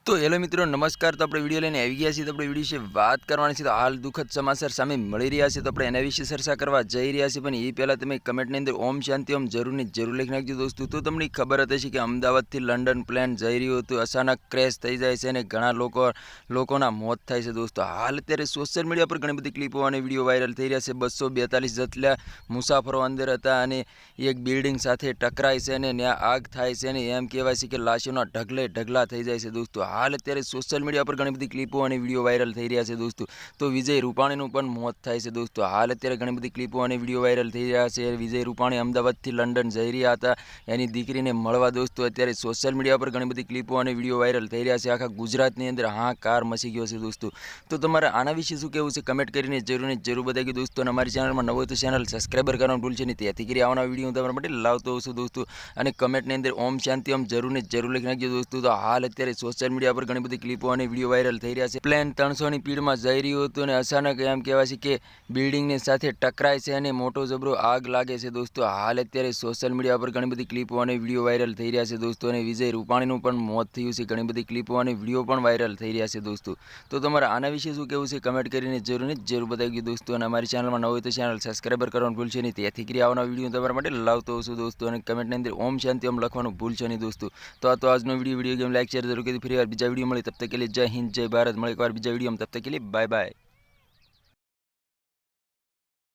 તો હેલો મિત્રો નમસ્કાર। તો આપણે વિડીયો લઈને આવી ગયા છીએ। તો આપણે વિડીયો વિશે વાત કરવાની છે। તો હાલ દુઃખદ સમાચાર સામે મળી રહ્યા છે, તો આપણે એના વિશે ચર્ચા કરવા જઈ રહ્યા છીએ। પણ એ પહેલાં તમે કમેન્ટની અંદર ઓમ શાંતિ ઓમ જરૂરની જરૂર લખી નાખજો દોસ્તો। તો તમને ખબર હતી કે અમદાવાદથી લંડન પ્લેન જઈ રહ્યું હતું, અચાનક ક્રેશ થઈ જાય છે અને ઘણા લોકોના મોત થાય છે દોસ્તો। હાલ અત્યારે સોશિયલ મીડિયા પર ઘણી બધી ક્લિપો અને વિડીયો વાયરલ થઈ રહ્યા છે। 242 જેટલા મુસાફરો અંદર હતા અને એક બિલ્ડિંગ સાથે ટકરાય છે અને ત્યાં આગ થાય છે અને એમ કહેવાય છે કે લાશોના ઢગલા થઈ જાય છે દોસ્તો। હાલ અત્યારે સોશિયલ મીડિયા પર ઘણી બધી ક્લિપો અને વિડીયો વાયરલ થઈ રહ્યા છે દોસ્તો। તો વિજય રૂપાણીનું પણ મોત થાય છે દોસ્તો। હાલ અત્યારે ઘણી બધી ક્લિપો અને વિડીયો વાયરલ થઈ રહ્યા છે। વિજય રૂપાણી અમદાવાદથી લંડન જઈ રહ્યા હતા એની દીકરીને મળવા દોસ્તો। અત્યારે સોશિયલ મીડિયા પર ઘણી બધી ક્લિપો અને વિડીયો વાયરલ થઈ રહ્યા છે। આખા ગુજરાતની અંદર હાહાકાર મચી ગયો છે દોસ્તો। તો તમારે આના વિશે શું કહેવું છે કમેન્ટ કરીને જરૂર બતાવી દોસ્તો। અને અમારી ચેનલમાં નવો તો ચેનલ સબસ્ક્રાઈબર કરવાનું ભૂલશો નહીં, તેથી કરી આવવાના વિડીયો હું તમારા માટે લાવતો હોઉં છું દોસ્તો। અને કમેન્ટની અંદર ઓમ શાંતિ ઓમ જરૂર લખી નાખજો દોસ્તો। તો હાલ અત્યારે સોશિયલ મીડિયા પર ઘણી બધી ક્લિપો અને વિડીયો વાયરલ થઈ રહ્યા છે। પ્લેન 300ની સ્પીડમાં જઈ રહ્યું હતું અને અચાનક એમ કહેવાય છે કે બિલ્ડિંગની સાથે ટકરાય છે અને મોટો જબરો આગ લાગે છે દોસ્તો। હાલ અત્યારે સોશિયલ મીડિયા પર ઘણી બધી ક્લિપો અને વિડીયો વાયરલ થઈ રહ્યા છે દોસ્તો। અને વિજય રૂપાણીનું પણ મોત થયું છે, ઘણી બધી ક્લિપો અને વિડીયો પણ વાયરલ થઈ રહ્યા છે દોસ્તો। તો તમારે આના વિશે શું કહેવું છે કમેન્ટ કરીને જરૂર બતાવી દોસ્તો। અને અમારી ચેનલમાં નવો હોય તો ચેનલ સબસ્ક્રાઈબર કરવાનું ભૂલશો નહીં, તેથી કરી આવવાના વિડીયો તમારા માટે લાવતો હોઉં છું દોસ્તો। અને કમેન્ટની અંદર ઓમ શાંતિ ઓમ લખવાનું ભૂલશો નહીં દોસ્તો। તો આ તો આજનો વિડીયો ગેમ લાઈક શેર જરૂર કરી, ફરી વાર બીજા વિડીયો મળે, તબ તક के लिए जय हिंद जय भारत। મળે એકવાર બીજા વિડીયોમાં, તબ તક के लिए बाय बाय।